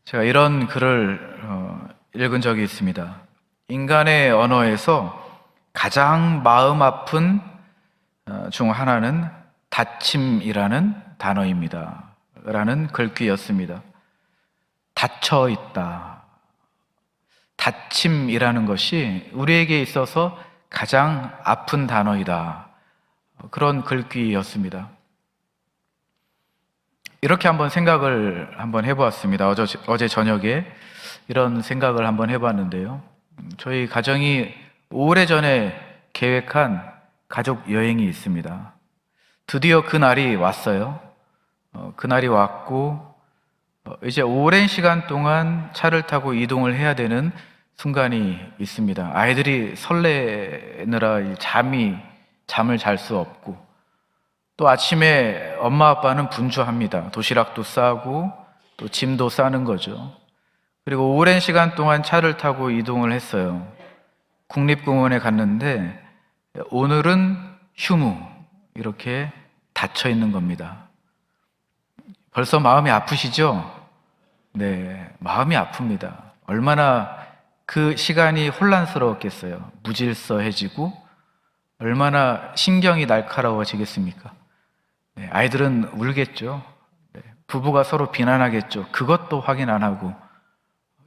제가 이런 글을 읽은 적이 있습니다. 인간의 언어에서 가장 마음 아픈 중 하나는 다침이라는 단어입니다. 라는 글귀였습니다. 닫혀 있다. 다침이라는 것이 우리에게 있어서 가장 아픈 단어이다. 그런 글귀였습니다. 이렇게 한번 생각을 한번 해보았습니다. 어제 저녁에 이런 생각을 한번 해봤는데요. 저희 가정이 오래전에 계획한 가족 여행이 있습니다. 드디어 그날이 왔어요. 그날이 왔고 이제 오랜 시간 동안 차를 타고 이동을 해야 되는 순간이 있습니다. 아이들이 설레느라 잠을 잘 수 없고, 또 아침에 엄마 아빠는 분주합니다. 도시락도 싸고 또 짐도 싸는 거죠. 그리고 오랜 시간 동안 차를 타고 이동을 했어요. 국립공원에 갔는데 오늘은 휴무, 이렇게 닫혀 있는 겁니다. 벌써 마음이 아프시죠? 네, 마음이 아픕니다. 얼마나 그 시간이 혼란스러웠겠어요. 무질서해지고 얼마나 신경이 날카로워지겠습니까? 네, 아이들은 울겠죠. 네, 부부가 서로 비난하겠죠. 그것도 확인 안 하고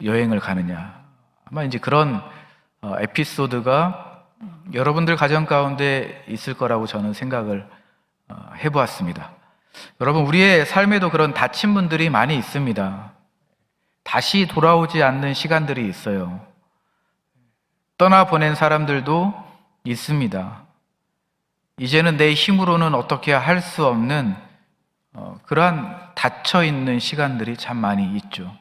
여행을 가느냐. 아마 이제 그런 에피소드가 여러분들 가정 가운데 있을 거라고 저는 생각을 해보았습니다. 여러분, 우리의 삶에도 그런 다친 분들이 많이 있습니다. 다시 돌아오지 않는 시간들이 있어요. 떠나보낸 사람들도 있습니다. 이제는 내 힘으로는 어떻게 할 수 없는 그러한 닫혀있는 시간들이 참 많이 있죠.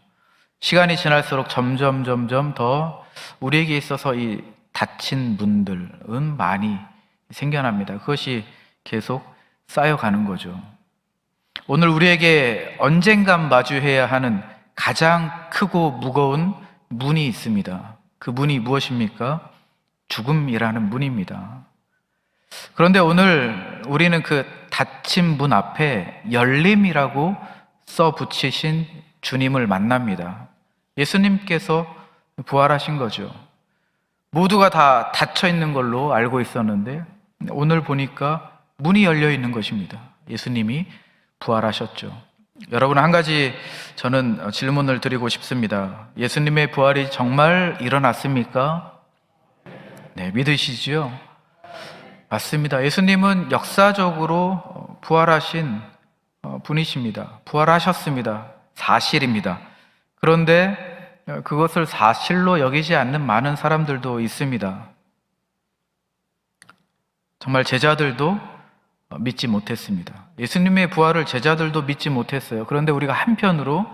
시간이 지날수록 점점 더 우리에게 있어서 이 닫힌 분들은 많이 생겨납니다. 그것이 계속 쌓여가는 거죠. 오늘 우리에게 언젠간 마주해야 하는 가장 크고 무거운 문이 있습니다. 그 문이 무엇입니까? 죽음이라는 문입니다. 그런데 오늘 우리는 그 닫힌 문 앞에 열림이라고 써 붙이신 주님을 만납니다. 예수님께서 부활하신 거죠. 모두가 다 닫혀 있는 걸로 알고 있었는데 오늘 보니까 문이 열려 있는 것입니다. 예수님이 부활하셨죠. 여러분, 한 가지 저는 질문을 드리고 싶습니다. 예수님의 부활이 정말 일어났습니까? 네, 믿으시지요? 맞습니다. 예수님은 역사적으로 부활하신 분이십니다. 부활하셨습니다. 사실입니다. 그런데 그것을 사실로 여기지 않는 많은 사람들도 있습니다. 정말 제자들도 믿지 못했습니다. 예수님의 부활을 제자들도 믿지 못했어요. 그런데 우리가 한편으로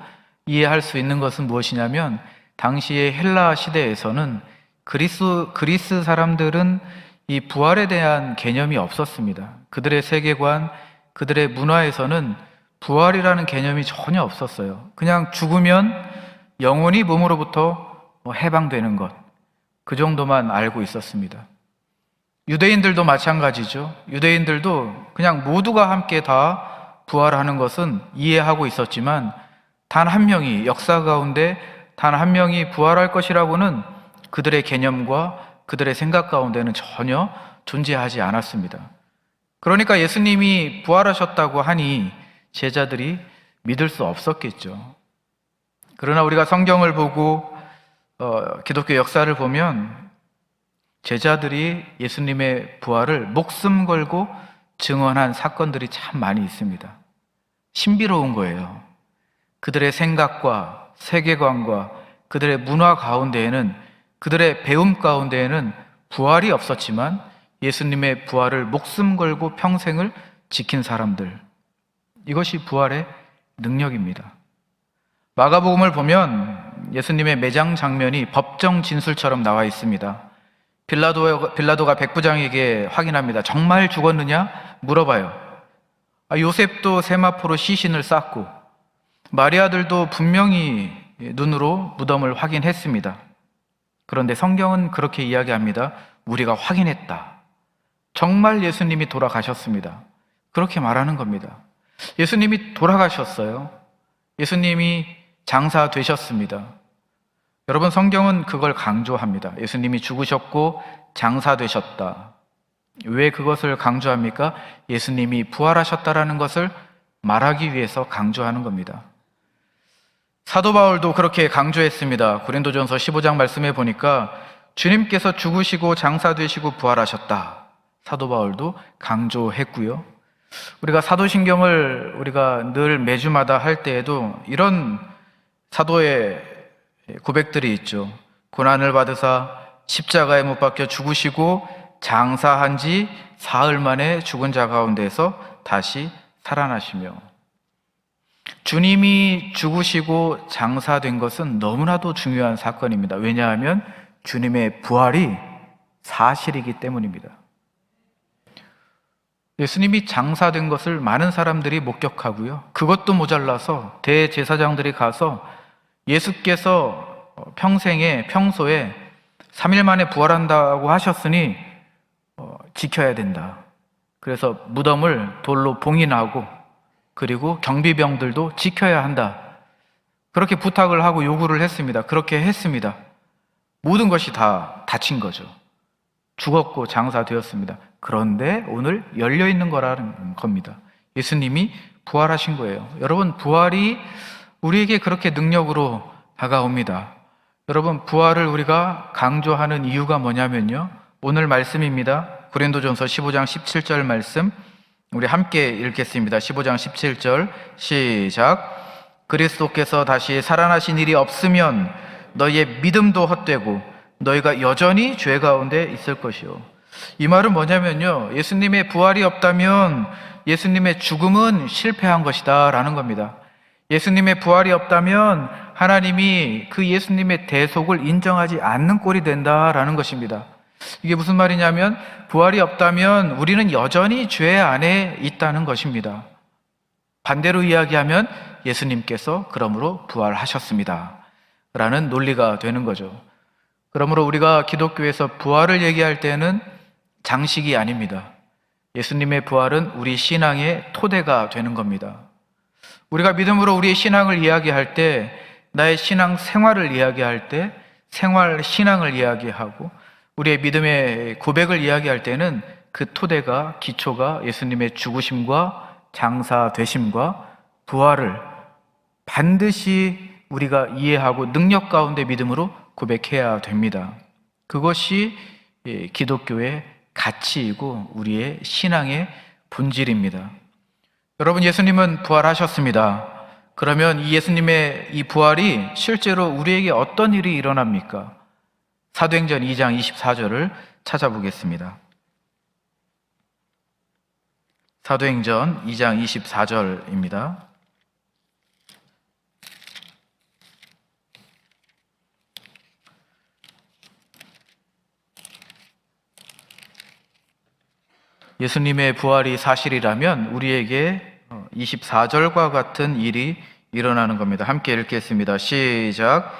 이해할 수 있는 것은 무엇이냐면, 당시의 헬라 시대에서는 그리스 사람들은 이 부활에 대한 개념이 없었습니다. 그들의 세계관, 그들의 문화에서는 부활이라는 개념이 전혀 없었어요. 그냥 죽으면 영혼이 몸으로부터 해방되는 것, 그 정도만 알고 있었습니다. 유대인들도 마찬가지죠. 유대인들도 그냥 모두가 함께 다 부활하는 것은 이해하고 있었지만, 단 한 명이, 역사 가운데 단 한 명이 부활할 것이라고는 그들의 개념과 그들의 생각 가운데는 전혀 존재하지 않았습니다. 그러니까 예수님이 부활하셨다고 하니 제자들이 믿을 수 없었겠죠. 그러나 우리가 성경을 보고 기독교 역사를 보면 제자들이 예수님의 부활을 목숨 걸고 증언한 사건들이 참 많이 있습니다. 신비로운 거예요. 그들의 생각과 세계관과 그들의 문화 가운데에는, 그들의 배움 가운데에는 부활이 없었지만 예수님의 부활을 목숨 걸고 평생을 지킨 사람들, 이것이 부활의 능력입니다. 마가복음을 보면 예수님의 매장 장면이 법정 진술처럼 나와 있습니다. 빌라도가 백부장에게 확인합니다. 정말 죽었느냐? 물어봐요. 요셉도 세마포로 시신을 쌌고 마리아들도 분명히 눈으로 무덤을 확인했습니다. 그런데 성경은 그렇게 이야기합니다. 우리가 확인했다. 정말 예수님이 돌아가셨습니다. 그렇게 말하는 겁니다. 예수님이 돌아가셨어요. 예수님이 장사되셨습니다. 여러분, 성경은 그걸 강조합니다. 예수님이 죽으셨고 장사되셨다. 왜 그것을 강조합니까? 예수님이 부활하셨다라는 것을 말하기 위해서 강조하는 겁니다. 사도 바울도 그렇게 강조했습니다. 고린도전서 15장 말씀해 보니까 주님께서 죽으시고 장사되시고 부활하셨다. 사도 바울도 강조했고요. 우리가 사도신경을 우리가 늘 매주마다 할 때에도 이런 사도의 고백들이 있죠. 고난을 받으사 십자가에 못 박혀 죽으시고 장사한 지 사흘 만에 죽은 자 가운데서 다시 살아나시며, 주님이 죽으시고 장사된 것은 너무나도 중요한 사건입니다. 왜냐하면 주님의 부활이 사실이기 때문입니다. 예수님이 장사된 것을 많은 사람들이 목격하고요. 그것도 모자라서 대제사장들이 가서 예수께서 평소에 3일 만에 부활한다고 하셨으니 지켜야 된다. 그래서 무덤을 돌로 봉인하고 그리고 경비병들도 지켜야 한다. 그렇게 부탁을 하고 요구를 했습니다. 그렇게 했습니다. 모든 것이 다 닫힌 거죠. 죽었고 장사되었습니다. 그런데 오늘 열려있는 거라는 겁니다. 예수님이 부활하신 거예요. 여러분, 부활이 우리에게 그렇게 능력으로 다가옵니다. 여러분, 부활을 우리가 강조하는 이유가 뭐냐면요, 오늘 말씀입니다. 고린도전서 15장 17절 말씀 우리 함께 읽겠습니다. 15장 17절 시작. 그리스도께서 다시 살아나신 일이 없으면 너희의 믿음도 헛되고 너희가 여전히 죄 가운데 있을 것이요. 이 말은 뭐냐면요, 예수님의 부활이 없다면 예수님의 죽음은 실패한 것이다 라는 겁니다. 예수님의 부활이 없다면 하나님이 그 예수님의 대속을 인정하지 않는 꼴이 된다라는 것입니다. 이게 무슨 말이냐면 부활이 없다면 우리는 여전히 죄 안에 있다는 것입니다. 반대로 이야기하면 예수님께서 그러므로 부활하셨습니다 라는 논리가 되는 거죠. 그러므로 우리가 기독교에서 부활을 얘기할 때는 장식이 아닙니다. 예수님의 부활은 우리 신앙의 토대가 되는 겁니다. 우리가 믿음으로 우리의 신앙을 이야기할 때, 나의 신앙 생활을 이야기할 때, 생활 신앙을 이야기하고 우리의 믿음의 고백을 이야기할 때는 그 토대가, 기초가 예수님의 죽으심과 장사되심과 부활을 반드시 우리가 이해하고 능력 가운데 믿음으로 고백해야 됩니다. 그것이 기독교의 가치이고 우리의 신앙의 본질입니다. 여러분, 예수님은 부활하셨습니다. 그러면 이 예수님의 이 부활이 실제로 우리에게 어떤 일이 일어납니까? 사도행전 2장 24절을 찾아보겠습니다. 사도행전 2장 24절입니다. 예수님의 부활이 사실이라면 우리에게 24절과 같은 일이 일어나는 겁니다. 함께 읽겠습니다. 시작.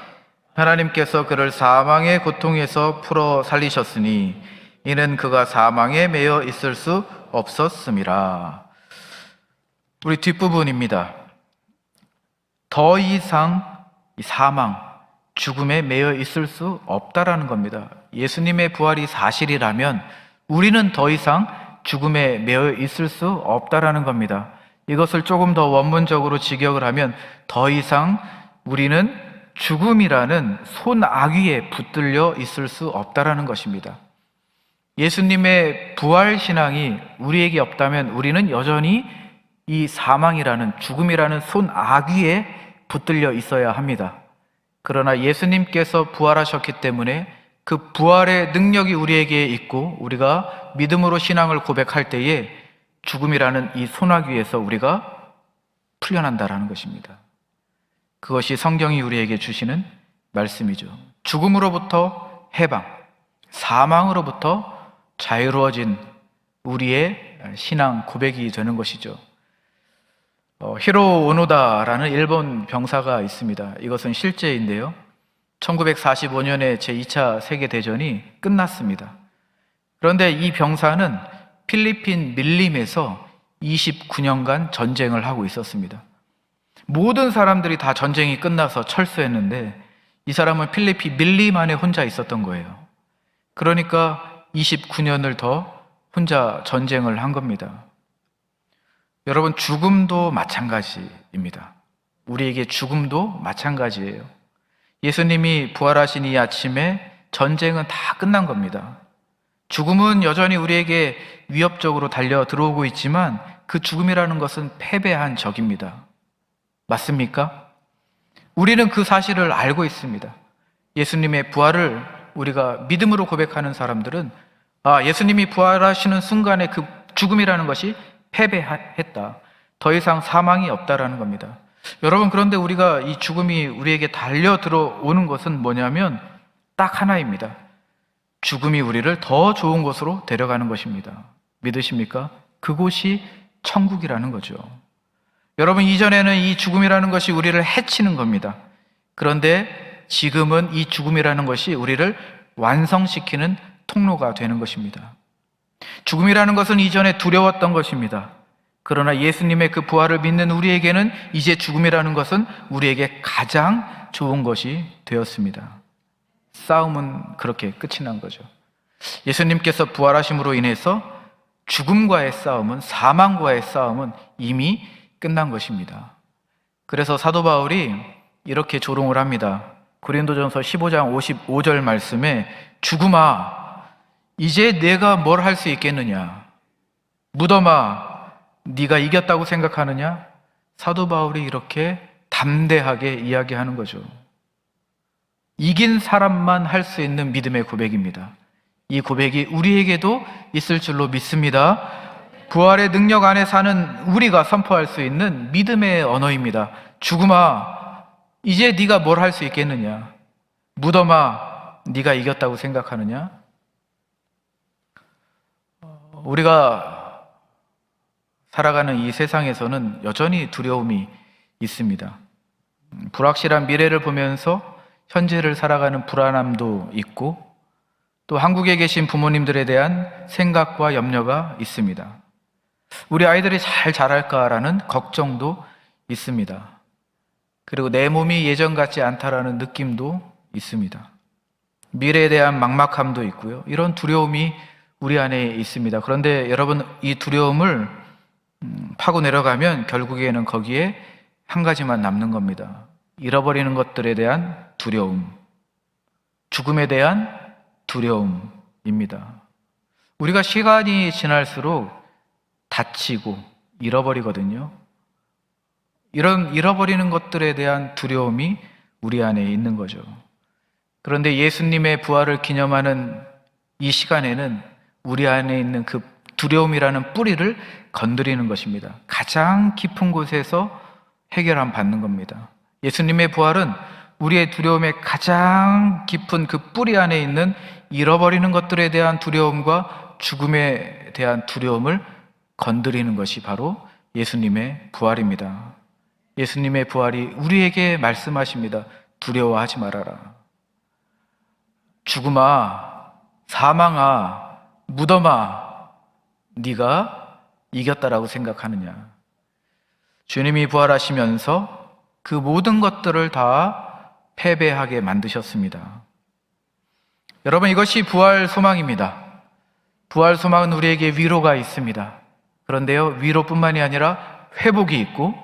하나님께서 그를 사망의 고통에서 풀어 살리셨으니 이는 그가 사망에 매여 있을 수 없었음이라. 우리 뒷부분입니다. 더 이상 사망, 죽음에 매여 있을 수 없다라는 겁니다. 예수님의 부활이 사실이라면 우리는 더 이상 죽음에 매여 있을 수 없다라는 겁니다. 이것을 조금 더 원문적으로 직역을 하면 더 이상 우리는 죽음이라는 손아귀에 붙들려 있을 수 없다라는 것입니다. 예수님의 부활 신앙이 우리에게 없다면 우리는 여전히 이 사망이라는, 죽음이라는 손아귀에 붙들려 있어야 합니다. 그러나 예수님께서 부활하셨기 때문에 그 부활의 능력이 우리에게 있고 우리가 믿음으로 신앙을 고백할 때에 죽음이라는 이 손아귀에서 우리가 풀려난다라는 것입니다. 그것이 성경이 우리에게 주시는 말씀이죠. 죽음으로부터 해방, 사망으로부터 자유로워진 우리의 신앙 고백이 되는 것이죠. 히로 오노다라는 일본 병사가 있습니다. 이것은 실제인데요. 1945년에 제2차 세계대전이 끝났습니다. 그런데 이 병사는 필리핀 밀림에서 29년간 전쟁을 하고 있었습니다. 모든 사람들이 다 전쟁이 끝나서 철수했는데 이 사람은 필리피 밀리만에 혼자 있었던 거예요. 그러니까 29년을 더 혼자 전쟁을 한 겁니다. 여러분, 죽음도 마찬가지입니다. 우리에게 죽음도 마찬가지예요. 예수님이 부활하신 이 아침에 전쟁은 다 끝난 겁니다. 죽음은 여전히 우리에게 위협적으로 달려 들어오고 있지만 그 죽음이라는 것은 패배한 적입니다. 맞습니까? 우리는 그 사실을 알고 있습니다. 예수님의 부활을 우리가 믿음으로 고백하는 사람들은 예수님이 부활하시는 순간에 그 죽음이라는 것이 패배했다. 더 이상 사망이 없다라는 겁니다. 여러분, 그런데 우리가 이 죽음이 우리에게 달려 들어오는 것은 뭐냐면 딱 하나입니다. 죽음이 우리를 더 좋은 곳으로 데려가는 것입니다. 믿으십니까? 그곳이 천국이라는 거죠. 여러분, 이전에는 이 죽음이라는 것이 우리를 해치는 겁니다. 그런데 지금은 이 죽음이라는 것이 우리를 완성시키는 통로가 되는 것입니다. 죽음이라는 것은 이전에 두려웠던 것입니다. 그러나 예수님의 그 부활을 믿는 우리에게는 이제 죽음이라는 것은 우리에게 가장 좋은 것이 되었습니다. 싸움은 그렇게 끝이 난 거죠. 예수님께서 부활하심으로 인해서 죽음과의 싸움은, 사망과의 싸움은 이미 끝난 것입니다. 그래서 사도 바울이 이렇게 조롱을 합니다. 고린도전서 15장 55절 말씀에 죽음아, 이제 내가 뭘 할 수 있겠느냐? 무덤아, 네가 이겼다고 생각하느냐? 사도 바울이 이렇게 담대하게 이야기하는 거죠. 이긴 사람만 할 수 있는 믿음의 고백입니다. 이 고백이 우리에게도 있을 줄로 믿습니다. 부활의 능력 안에 사는 우리가 선포할 수 있는 믿음의 언어입니다. 죽음아, 이제 네가 뭘 할 수 있겠느냐? 무덤아, 네가 이겼다고 생각하느냐? 우리가 살아가는 이 세상에서는 여전히 두려움이 있습니다. 불확실한 미래를 보면서 현재를 살아가는 불안함도 있고, 또 한국에 계신 부모님들에 대한 생각과 염려가 있습니다. 우리 아이들이 잘 자랄까라는 걱정도 있습니다. 그리고 내 몸이 예전 같지 않다라는 느낌도 있습니다. 미래에 대한 막막함도 있고요. 이런 두려움이 우리 안에 있습니다. 그런데 여러분, 이 두려움을 파고 내려가면 결국에는 거기에 한 가지만 남는 겁니다. 잃어버리는 것들에 대한 두려움, 죽음에 대한 두려움입니다. 우리가 시간이 지날수록 다치고 잃어버리거든요. 이런 잃어버리는 것들에 대한 두려움이 우리 안에 있는 거죠. 그런데 예수님의 부활을 기념하는 이 시간에는 우리 안에 있는 그 두려움이라는 뿌리를 건드리는 것입니다. 가장 깊은 곳에서 해결함 받는 겁니다. 예수님의 부활은 우리의 두려움의 가장 깊은 그 뿌리 안에 있는 잃어버리는 것들에 대한 두려움과 죽음에 대한 두려움을 건드리는 것이 바로 예수님의 부활입니다. 예수님의 부활이 우리에게 말씀하십니다. 두려워하지 말아라. 죽음아, 사망아, 무덤아, 네가 이겼다라고 생각하느냐? 주님이 부활하시면서 그 모든 것들을 다 패배하게 만드셨습니다. 여러분, 이것이 부활 소망입니다. 부활 소망은 우리에게 위로가 있습니다. 그런데요, 위로뿐만이 아니라 회복이 있고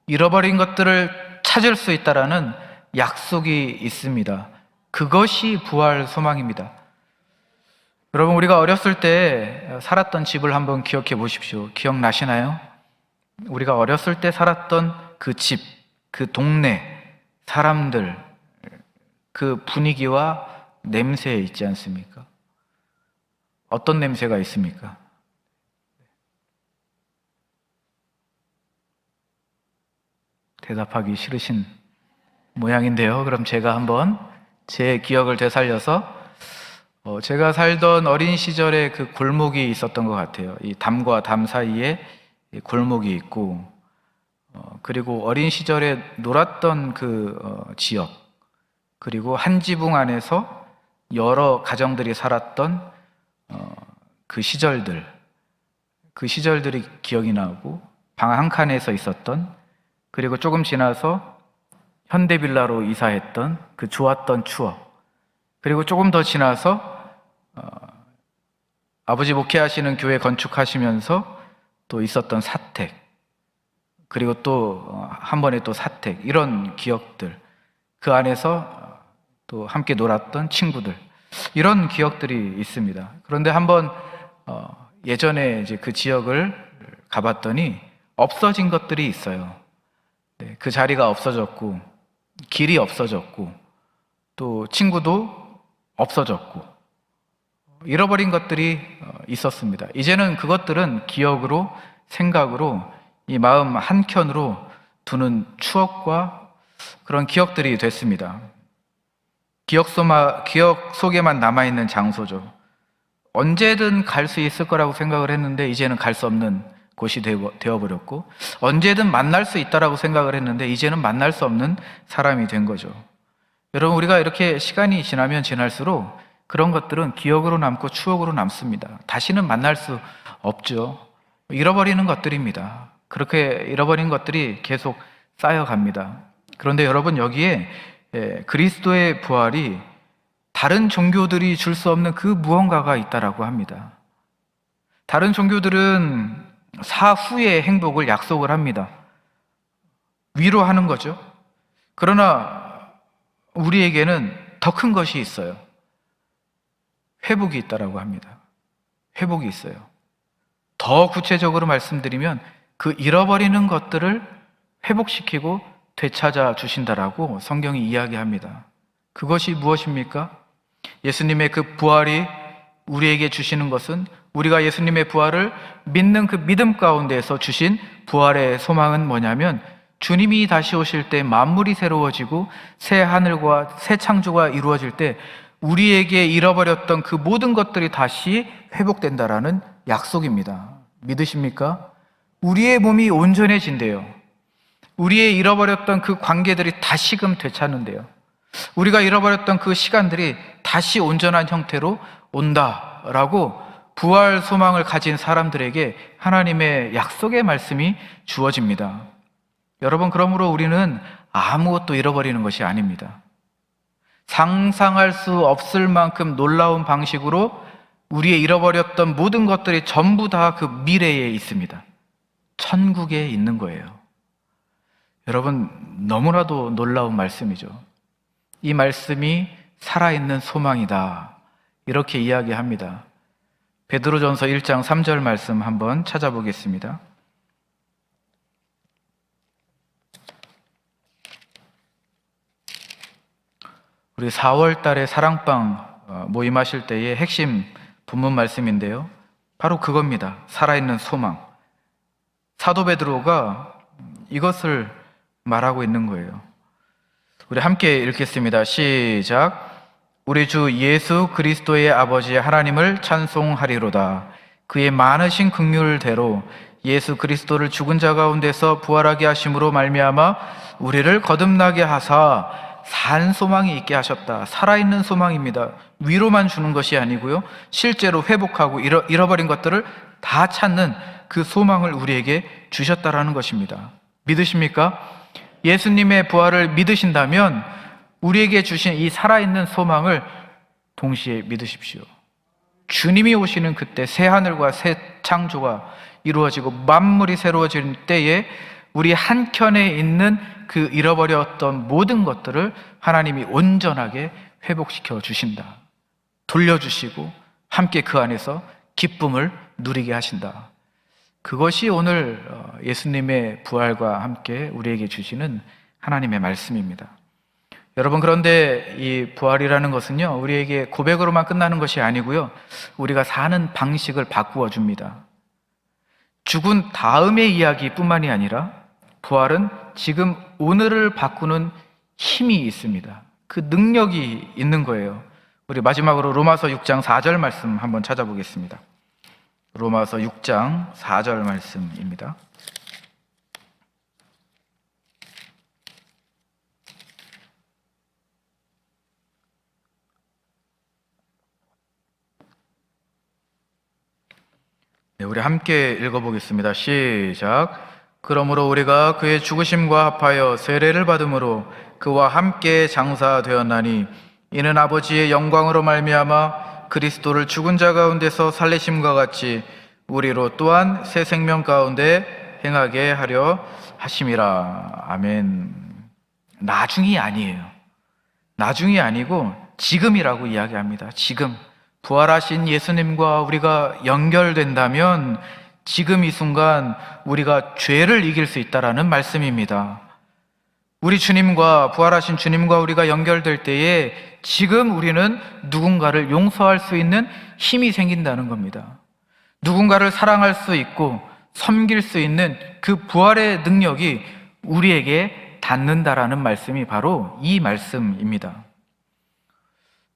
잃어버린 것들을 찾을 수 있다라는 약속이 있습니다. 그것이 부활 소망입니다. 여러분, 우리가 어렸을 때 살았던 집을 한번 기억해 보십시오. 기억나시나요? 우리가 어렸을 때 살았던 그 집, 그 동네, 사람들, 그 분위기와 냄새 있지 않습니까? 어떤 냄새가 있습니까? 대답하기 싫으신 모양인데요. 그럼 제가 한번 제 기억을 되살려서 제가 살던 어린 시절에 그 골목이 있었던 것 같아요. 이 담과 담 사이에 골목이 있고, 그리고 어린 시절에 놀았던 그 지역, 그리고 한 지붕 안에서 여러 가정들이 살았던 그 시절들이 기억이 나고, 방 한 칸에서 있었던 그리고 조금 지나서 현대빌라로 이사했던 그 좋았던 추억, 그리고 조금 더 지나서 아버지 목회하시는 교회 건축하시면서 또 있었던 사택, 그리고 또 한 번에 또 사택, 이런 기억들, 그 안에서 또 함께 놀았던 친구들, 이런 기억들이 있습니다. 그런데 한번 예전에 이제 그 지역을 가봤더니 없어진 것들이 있어요. 네, 그 자리가 없어졌고, 길이 없어졌고, 또 친구도 없어졌고, 잃어버린 것들이 있었습니다. 이제는 그것들은 기억으로, 생각으로, 이 마음 한켠으로 두는 추억과 그런 기억들이 됐습니다. 기억 속에만 남아있는 장소죠. 언제든 갈 수 있을 거라고 생각을 했는데 이제는 갈 수 없는 곳이 되어버렸고, 언제든 만날 수 있다라고 생각을 했는데 이제는 만날 수 없는 사람이 된 거죠. 여러분, 우리가 이렇게 시간이 지나면 지날수록 그런 것들은 기억으로 남고 추억으로 남습니다. 다시는 만날 수 없죠. 잃어버리는 것들입니다. 그렇게 잃어버린 것들이 계속 쌓여갑니다. 그런데 여러분, 여기에 그리스도의 부활이 다른 종교들이 줄 수 없는 그 무언가가 있다라고 합니다. 다른 종교들은 사후의 행복을 약속을 합니다. 위로하는 거죠. 그러나 우리에게는 더 큰 것이 있어요. 회복이 있다라고 합니다. 회복이 있어요. 더 구체적으로 말씀드리면 그 잃어버리는 것들을 회복시키고 되찾아 주신다라고 성경이 이야기합니다. 그것이 무엇입니까? 예수님의 그 부활이 우리에게 주시는 것은, 우리가 예수님의 부활을 믿는 그 믿음 가운데에서 주신 부활의 소망은 뭐냐면, 주님이 다시 오실 때 만물이 새로워지고 새 하늘과 새 창조가 이루어질 때 우리에게 잃어버렸던 그 모든 것들이 다시 회복된다라는 약속입니다. 믿으십니까? 우리의 몸이 온전해진대요. 우리의 잃어버렸던 그 관계들이 다시금 되찾는데요. 우리가 잃어버렸던 그 시간들이 다시 온전한 형태로 온다라고 부활 소망을 가진 사람들에게 하나님의 약속의 말씀이 주어집니다. 여러분, 그러므로 우리는 아무것도 잃어버리는 것이 아닙니다. 상상할 수 없을 만큼 놀라운 방식으로 우리의 잃어버렸던 모든 것들이 전부 다 그 미래에 있습니다. 천국에 있는 거예요. 여러분, 너무나도 놀라운 말씀이죠. 이 말씀이 살아있는 소망이다, 이렇게 이야기합니다. 베드로전서 1장 3절 말씀 한번 찾아보겠습니다. 우리 4월 달에 사랑방 모임하실 때의 핵심 본문 말씀인데요, 바로 그겁니다. 살아있는 소망. 사도 베드로가 이것을 말하고 있는 거예요. 우리 함께 읽겠습니다. 시작. 우리 주 예수 그리스도의 아버지 하나님을 찬송하리로다. 그의 많으신 긍휼대로 예수 그리스도를 죽은 자 가운데서 부활하게 하심으로 말미암아 우리를 거듭나게 하사 산 소망이 있게 하셨다. 살아있는 소망입니다. 위로만 주는 것이 아니고요, 실제로 회복하고 잃어버린 것들을 다 찾는 그 소망을 우리에게 주셨다라는 것입니다. 믿으십니까? 예수님의 부활을 믿으신다면 우리에게 주신 이 살아있는 소망을 동시에 믿으십시오. 주님이 오시는 그때 새 하늘과 새 창조가 이루어지고 만물이 새로워질 때에 우리 한켠에 있는 그 잃어버렸던 모든 것들을 하나님이 온전하게 회복시켜 주신다. 돌려주시고 함께 그 안에서 기쁨을 누리게 하신다. 그것이 오늘 예수님의 부활과 함께 우리에게 주시는 하나님의 말씀입니다. 여러분, 그런데 이 부활이라는 것은요, 우리에게 고백으로만 끝나는 것이 아니고요, 우리가 사는 방식을 바꾸어 줍니다. 죽은 다음의 이야기뿐만이 아니라 부활은 지금 오늘을 바꾸는 힘이 있습니다. 그 능력이 있는 거예요. 우리 마지막으로 로마서 6장 4절 말씀 한번 찾아보겠습니다. 로마서 6장 4절 말씀입니다. 네, 우리 함께 읽어보겠습니다. 시작. 그러므로 우리가 그의 죽으심과 합하여 세례를 받음으로 그와 함께 장사되었나니 이는 아버지의 영광으로 말미암아 그리스도를 죽은 자 가운데서 살리심과 같이 우리로 또한 새 생명 가운데 행하게 하려 하심이라. 아멘. 나중이 아니에요. 나중이 아니고 지금이라고 이야기합니다. 지금 부활하신 예수님과 우리가 연결된다면 지금 이 순간 우리가 죄를 이길 수 있다라는 말씀입니다. 우리 주님과 부활하신 주님과 우리가 연결될 때에 지금 우리는 누군가를 용서할 수 있는 힘이 생긴다는 겁니다. 누군가를 사랑할 수 있고 섬길 수 있는 그 부활의 능력이 우리에게 닿는다라는 말씀이 바로 이 말씀입니다.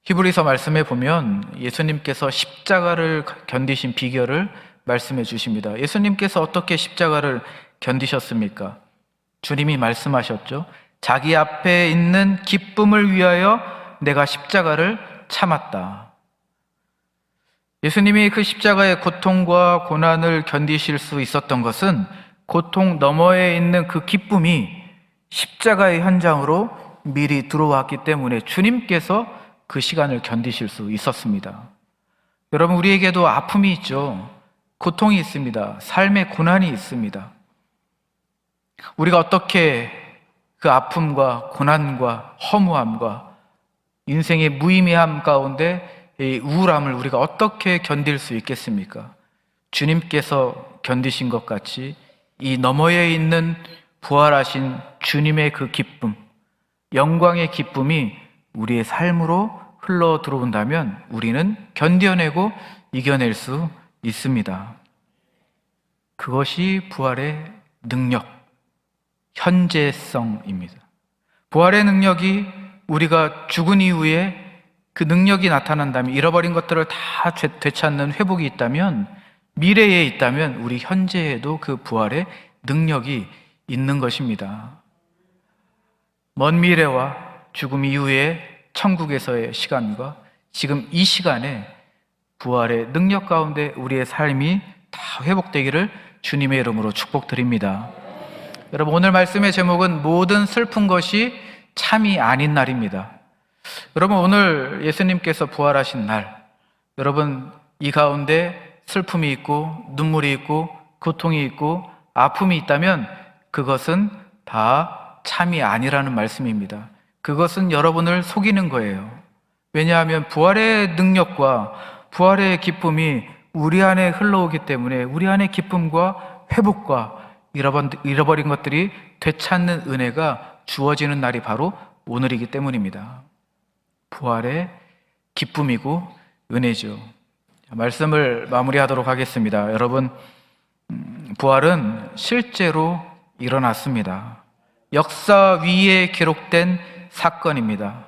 히브리서 말씀에 보면 예수님께서 십자가를 견디신 비결을 말씀해 주십니다. 예수님께서 어떻게 십자가를 견디셨습니까? 주님이 말씀하셨죠. 자기 앞에 있는 기쁨을 위하여 내가 십자가를 참았다. 예수님이 그 십자가의 고통과 고난을 견디실 수 있었던 것은 고통 너머에 있는 그 기쁨이 십자가의 현장으로 미리 들어왔기 때문에 주님께서 그 시간을 견디실 수 있었습니다. 여러분, 우리에게도 아픔이 있죠. 고통이 있습니다. 삶의 고난이 있습니다. 우리가 어떻게 그 아픔과 고난과 허무함과 인생의 무의미함 가운데 이 우울함을 우리가 어떻게 견딜 수 있겠습니까? 주님께서 견디신 것 같이 이 너머에 있는 부활하신 주님의 그 기쁨, 영광의 기쁨이 우리의 삶으로 흘러 들어온다면 우리는 견뎌내고 이겨낼 수 있습니다. 그것이 부활의 능력, 현재성입니다. 부활의 능력이 우리가 죽은 이후에 그 능력이 나타난다면, 잃어버린 것들을 다 되찾는 회복이 있다면, 미래에 있다면 우리 현재에도 그 부활의 능력이 있는 것입니다. 먼 미래와 죽음 이후의 천국에서의 시간과 지금 이 시간에 부활의 능력 가운데 우리의 삶이 다 회복되기를 주님의 이름으로 축복드립니다. 여러분, 오늘 말씀의 제목은 모든 슬픈 것이 참이 아닌 날입니다. 여러분, 오늘 예수님께서 부활하신 날, 여러분 이 가운데 슬픔이 있고 눈물이 있고 고통이 있고 아픔이 있다면 그것은 다 참이 아니라는 말씀입니다. 그것은 여러분을 속이는 거예요. 왜냐하면 부활의 능력과 부활의 기쁨이 우리 안에 흘러오기 때문에 우리 안에 기쁨과 회복과 잃어버린 것들이 되찾는 은혜가 주어지는 날이 바로 오늘이기 때문입니다. 부활의 기쁨이고 은혜죠. 말씀을 마무리하도록 하겠습니다. 여러분, 부활은 실제로 일어났습니다. 역사 위에 기록된 사건입니다.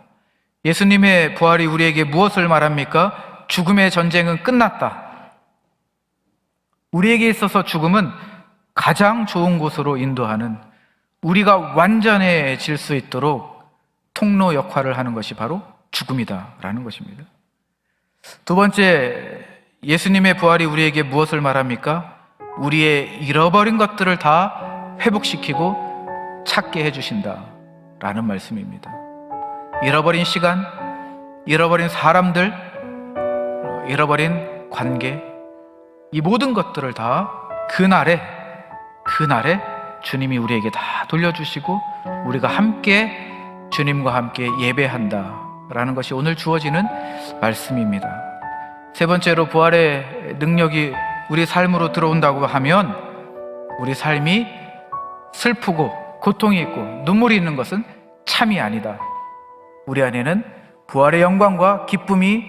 예수님의 부활이 우리에게 무엇을 말합니까? 죽음의 전쟁은 끝났다. 우리에게 있어서 죽음은 가장 좋은 곳으로 인도하는, 우리가 완전해질 수 있도록 통로 역할을 하는 것이 바로 죽음이다라는 것입니다. 두 번째, 예수님의 부활이 우리에게 무엇을 말합니까? 우리의 잃어버린 것들을 다 회복시키고 찾게 해주신다라는 말씀입니다. 잃어버린 시간, 잃어버린 사람들, 잃어버린 관계, 이 모든 것들을 다 그날에 주님이 우리에게 다 돌려주시고 우리가 함께 주님과 함께 예배한다라는 것이 오늘 주어지는 말씀입니다. 세 번째로, 부활의 능력이 우리 삶으로 들어온다고 하면 우리 삶이 슬프고 고통이 있고 눈물이 있는 것은 참이 아니다. 우리 안에는 부활의 영광과 기쁨이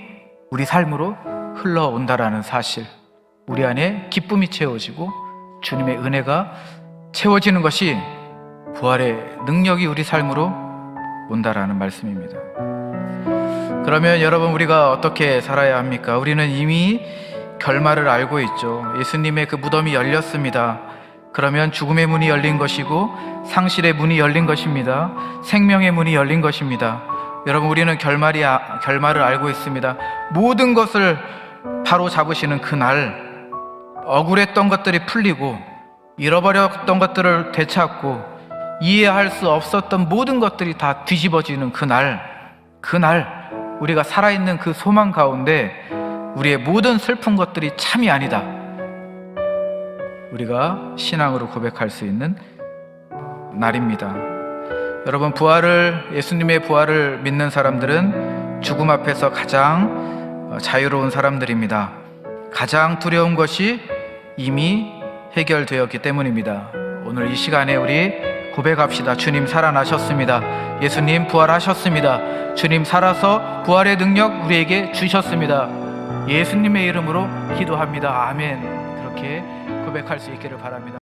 우리 삶으로 흘러온다라는 사실, 우리 안에 기쁨이 채워지고 주님의 은혜가 채워지는 것이 부활의 능력이 우리 삶으로 온다라는 말씀입니다. 그러면 여러분, 우리가 어떻게 살아야 합니까? 우리는 이미 결말을 알고 있죠. 예수님의 그 무덤이 열렸습니다. 그러면 죽음의 문이 열린 것이고 상실의 문이 열린 것입니다. 생명의 문이 열린 것입니다. 여러분, 우리는 결말을 알고 있습니다. 모든 것을 바로 잡으시는 그날, 억울했던 것들이 풀리고 잃어버렸던 것들을 되찾고 이해할 수 없었던 모든 것들이 다 뒤집어지는 그날 우리가 살아있는 그 소망 가운데 우리의 모든 슬픈 것들이 참이 아니다, 우리가 신앙으로 고백할 수 있는 날입니다. 여러분, 예수님의 부활을 믿는 사람들은 죽음 앞에서 가장 자유로운 사람들입니다. 가장 두려운 것이 이미 해결되었기 때문입니다. 오늘 이 시간에 우리 고백합시다. 주님 살아나셨습니다. 예수님 부활하셨습니다. 주님 살아서 부활의 능력 우리에게 주셨습니다. 예수님의 이름으로 기도합니다. 아멘. 그렇게 고백할 수 있기를 바랍니다.